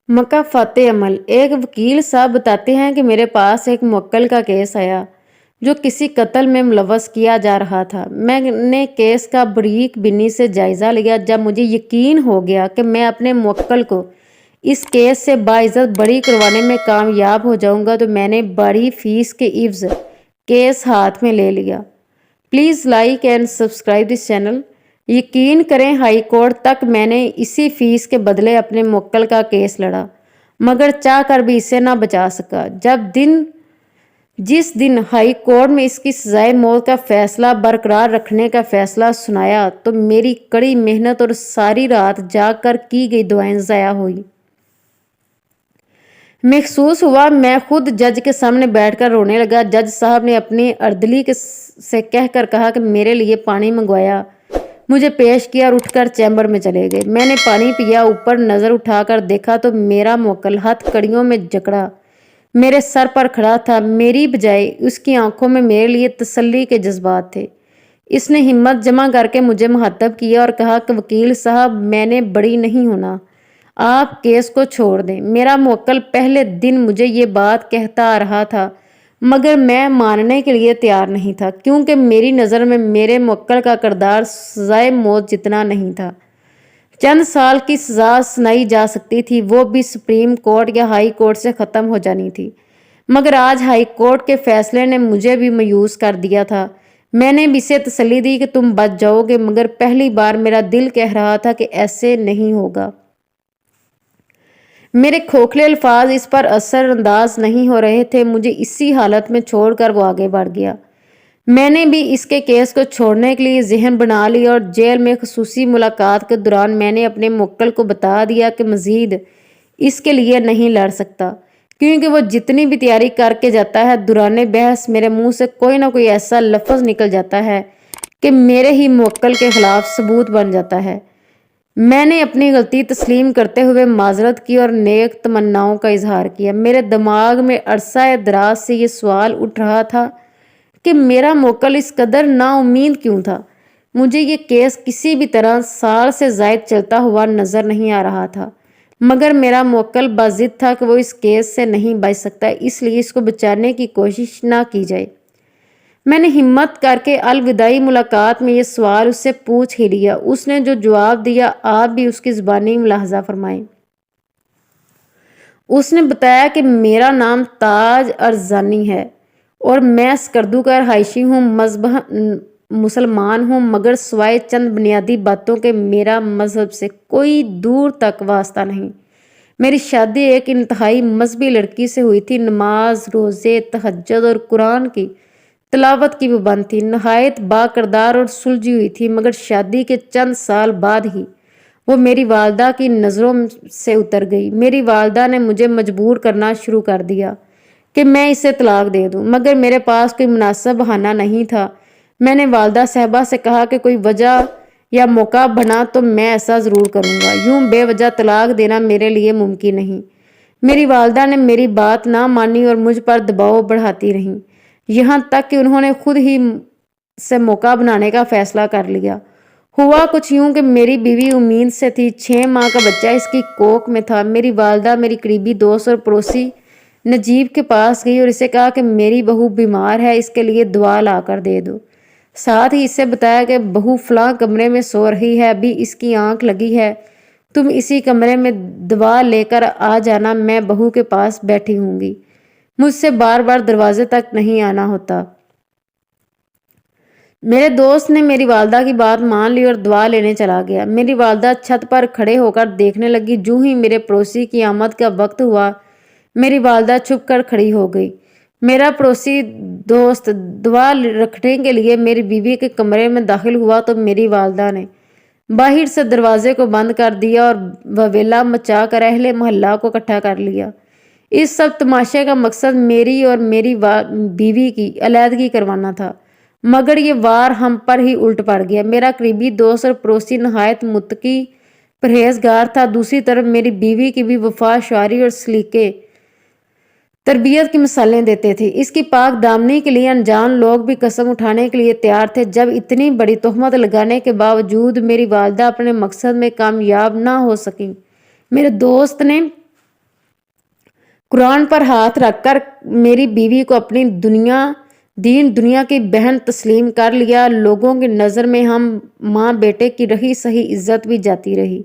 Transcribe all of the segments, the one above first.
मकाफ़ात अमल। एक वकील साहब बताते हैं कि मेरे पास एक मुवक्किल का केस आया जो किसी कत्ल में मुलव्वस किया जा रहा था। मैंने केस का बारीक बीनी से जायज़ा लिया। जब मुझे यकीन हो गया कि मैं अपने मुवक्किल को इस केस से बाइज़्ज़त बरी करवाने में कामयाब हो जाऊंगा तो मैंने बड़ी फीस के इवज़ केस हाथ में ले लिया। Please like and subscribe this channel. यकीन करें हाई कोर्ट तक मैंने इसी फीस के बदले अपने मुवक्किल का केस लड़ा, मगर चाह कर भी इसे ना बचा सका। जिस दिन हाई कोर्ट में इसकी सजाए मौत का फैसला बरकरार रखने का फैसला सुनाया तो मेरी कड़ी मेहनत और सारी रात जाग कर की गई दुआएं ज़ाया हुई। महसूस हुआ मैं खुद जज के सामने बैठकर रोने लगा। जज साहब ने अपनी अर्दली से कहकर कहा कि मेरे लिए पानी मंगवाया, मुझे पेश किया और उठकर चैम्बर में चले गए। मैंने पानी पिया, ऊपर नज़र उठाकर देखा तो मेरा मुवक्किल हथकड़ियों में जकड़ा मेरे सर पर खड़ा था। मेरी बजाय उसकी आंखों में मेरे लिए तसल्ली के जज्बात थे। इसने हिम्मत जमा करके मुझे मुखातब किया और कहा कि वकील साहब, मैंने बड़ी नहीं होना, आप केस को छोड़ दें। मेरा मुवक्किल पहले दिन मुझे ये बात कहता आ रहा था, मगर मैं मानने के लिए तैयार नहीं था, क्योंकि मेरी नज़र में मेरे मुवक्किल का किरदार सजाए मौत जितना नहीं था। चंद साल की सज़ा सुनाई जा सकती थी, वो भी सुप्रीम कोर्ट या हाई कोर्ट से ख़त्म हो जानी थी, मगर आज हाई कोर्ट के फैसले ने मुझे भी मायूस कर दिया था। मैंने भी इसे तसल्ली दी कि तुम बच जाओगे, मगर पहली बार मेरा दिल कह रहा था कि ऐसे नहीं होगा। मेरे खोखले अल्फाज इस पर असरअंदाज नहीं हो रहे थे। मुझे इसी हालत में छोड़कर वो आगे बढ़ गया। मैंने भी इसके केस को छोड़ने के लिए जहन बना लिया और जेल में खसूसी मुलाकात के दौरान मैंने अपने मुवक्किल को बता दिया कि मज़ीद इसके लिए नहीं लड़ सकता, क्योंकि वो जितनी भी तैयारी करके जाता है दौरान बहस मेरे मुंह से कोई ना कोई ऐसा लफ्ज़ निकल जाता है कि मेरे ही मुवक्किल के खिलाफ सबूत बन जाता है। मैंने अपनी गलती तस्लीम करते हुए माजरत की और नेक तमन्नाओं का इजहार किया। मेरे दिमाग में अरसा दराज से ये सवाल उठ रहा था कि मेरा मुवक्किल इस कदर नाउम्मीद क्यों था। मुझे ये केस किसी भी तरह साल से ज़ायद चलता हुआ नज़र नहीं आ रहा था, मगर मेरा मुवक्किल बाज़िद था कि वो इस केस से नहीं बच सकता, इसलिए इसको बचाने की कोशिश ना की जाए। मैंने हिम्मत करके अलविदाई मुलाकात में ये सवाल उससे पूछ ही लिया। उसने जो जवाब दिया आप भी उसकी ज़बानी मुलाहजा फरमाएं। उसने बताया कि मेरा नाम ताज अरजानी है और मैं स्कर्दू का रहायशी हूँ, मजहब मुसलमान हूँ, मगर सिवाय चंद बुनियादी बातों के मेरा मजहब से कोई दूर तक वास्ता नहीं। मेरी शादी एक इंतहाई मजहबी लड़की से हुई थी। नमाज, रोज़े, तहज्जुद और कुरान की तिलावत की पाबंद थी। नहायत बाकिरदार और सुलझी हुई थी, मगर शादी के चंद साल बाद ही वो मेरी वालदा की नज़रों से उतर गई। मेरी वालदा ने मुझे मजबूर करना शुरू कर दिया कि मैं इसे तलाक दे दूं, मगर मेरे पास कोई मुनासिब बहाना नहीं था। मैंने वालदा साहबा से कहा कि कोई वजह या मौका बना तो मैं ऐसा ज़रूर करूँगा। यूं बेवजह तलाक देना मेरे लिए मुमकिन नहीं। मेरी वालदा ने मेरी बात ना मानी और मुझ पर दबाव बढ़ाती रहीं, यहाँ तक कि उन्होंने खुद ही से मौका बनाने का फैसला कर लिया। हुआ कुछ यूं कि मेरी बीवी उम्मीद से थी। 6 माह का बच्चा इसकी कोख में था। मेरी वालदा मेरी करीबी दोस्त और पड़ोसी नजीब के पास गई और इसे कहा कि मेरी बहू बीमार है, इसके लिए दवा ला कर दे दो। साथ ही इससे बताया कि बहू फलां कमरे में सो रही है, अभी इसकी आंख लगी है, तुम इसी कमरे में दवा लेकर आ जाना, मैं बहू के पास बैठी हूँगी, मुझसे बार बार दरवाजे तक नहीं आना होता। मेरे दोस्त ने मेरी वालदा की बात मान ली और दवा लेने चला गया। मेरी वालदा छत पर खड़े होकर देखने लगी। जूं ही मेरे पड़ोसी की आमद का वक्त हुआ, मेरी वालदा छुप कर खड़ी हो गई। मेरा पड़ोसी दोस्त दवा रखने के लिए मेरी बीवी के कमरे में दाखिल हुआ तो मेरी वालदा ने बाहर से दरवाजे को बंद कर दिया और ववेला मचा कर अहले मोहल्ला को इकट्ठा कर लिया। इस सब तमाशे का मकसद मेरी और मेरी बीवी की अलहदगी करवाना था, मगर ये वार हम पर ही उल्ट पड़ गया। मेरा करीबी दोस्त और पड़ोसी नहायत मुत्तकी परहेजगार था। दूसरी तरफ मेरी बीवी की भी वफा, शारी और सलीके तरबियत की मिसालें देते थे। इसकी पाक दामनी के लिए अनजान लोग भी कसम उठाने के लिए तैयार थे। जब इतनी बड़ी तोहमत लगाने के बावजूद मेरी वालदा अपने मकसद में कामयाब ना हो सकी, मेरे दोस्त ने कुरान पर हाथ रखकर मेरी बीवी को अपनी दुनिया की बहन तस्लीम कर लिया। लोगों की नज़र में हम माँ बेटे की रही सही इज्जत भी जाती रही,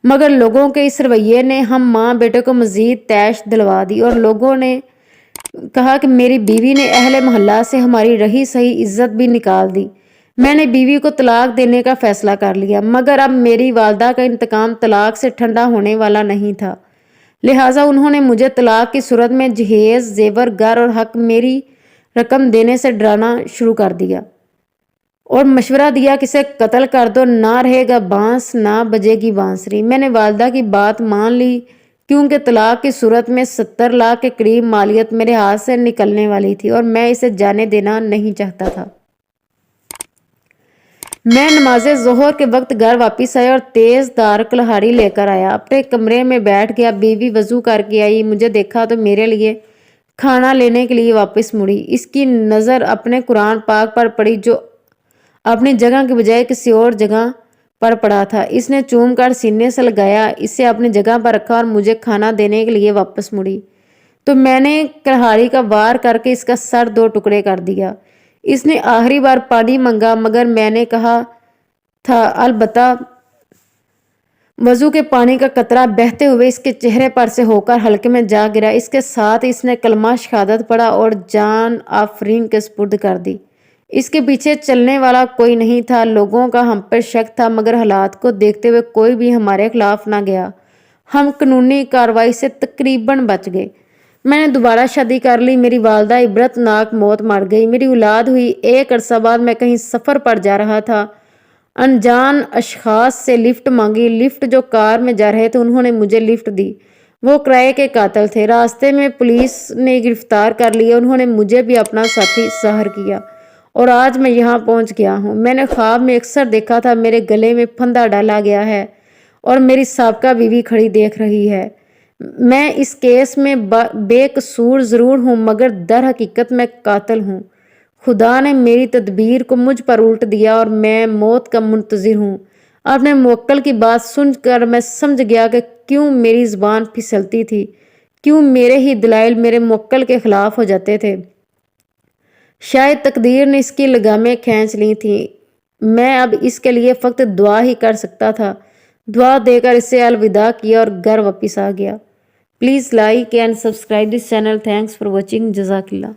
मगर लोगों के इस रवैये ने हम माँ बेटे को मज़ीद तैश दिलवा दी और लोगों ने कहा कि मेरी बीवी ने अहले मोहल्ला से हमारी रही सही इज्जत भी निकाल दी। मैंने बीवी को तलाक देने का फैसला कर लिया, मगर अब मेरी वालदा का इंतकाम तलाक से ठंडा होने वाला नहीं था। लिहाजा उन्होंने मुझे तलाक की सूरत में जहेज, जेवर, घर और हक मेरी रकम देने से डराना शुरू कर दिया और मशवरा दिया कि इसे कत्ल कर दो, ना रहेगा बांस ना बजेगी बांसुरी। मैंने वालदा की बात मान ली, क्योंकि तलाक की सूरत में 70 लाख के करीब मालियत मेरे हाथ से निकलने वाली थी और मैं इसे जाने देना नहीं चाहता था। मैं नमाज़े ज़ोहर के वक्त घर वापस आया और तेज़ धार कुल्हाड़ी लेकर आया। अपने कमरे में बैठ गया। बीवी वज़ू करके आई, मुझे देखा तो मेरे लिए खाना लेने के लिए वापस मुड़ी। इसकी नज़र अपने कुरान पाक पर पड़ी, जो अपनी जगह की बजाय किसी और जगह पर पड़ा था। इसने चूम कर सीने से लगाया, इसे अपनी जगह पर रखा और मुझे खाना देने के लिए वापस मुड़ी तो मैंने कुल्हाड़ी का वार करके इसका सर 2 टुकड़े कर दिया। इसने आखिरी बार पानी मांगा, मगर मैंने कहा था अलबत्ता। वजू के पानी का कतरा बहते हुए इसके चेहरे पर से होकर हल्के में जा गिरा। इसके साथ इसने कलमा शहादत पढ़ा और जान आफरीन के सुपुर्द कर दी। इसके पीछे चलने वाला कोई नहीं था। लोगों का हम पर शक था, मगर हालात को देखते हुए कोई भी हमारे खिलाफ ना गया। हम कानूनी कार्रवाई से तकरीबन बच गए। मैंने दोबारा शादी कर ली। मेरी वालदा इबरतनाक मौत मर गई। मेरी औलाद हुई। एक अरसा बाद मैं कहीं सफ़र पर जा रहा था। अनजान अशखास से लिफ्ट मांगी। लिफ्ट जो कार में जा रहे थे उन्होंने मुझे लिफ्ट दी। वो किराए के कातिल थे। रास्ते में पुलिस ने गिरफ्तार कर लिया। उन्होंने मुझे भी अपना साथी ज़ाहिर किया और आज मैं यहाँ पहुँच गया हूँ। मैंने ख्वाब में अक्सर देखा था मेरे गले में फंदा डाला गया है और मेरी साबका बीवी खड़ी देख रही है। मैं इस केस में बेकसूर ज़रूर हूँ, मगर दर हकीकत मैं कातिल हूँ। खुदा ने मेरी तदबीर को मुझ पर उल्ट दिया और मैं मौत का मुंतज़िर हूँ। अपने मुवक्किल की बात सुनकर मैं समझ गया कि क्यों मेरी ज़ुबान फिसलती थी, क्यों मेरे ही दलाइल मेरे मुवक्किल के ख़िलाफ़ हो जाते थे। शायद तकदीर ने इसकी लगामें खींच ली थी। मैं अब इसके लिए फ़कत दुआ ही कर सकता था। दुआ देकर इसे अलविदा किया और घर वापस आ गया। Please like and subscribe this channel. Thanks for watching. जज़ाकिल्लाह।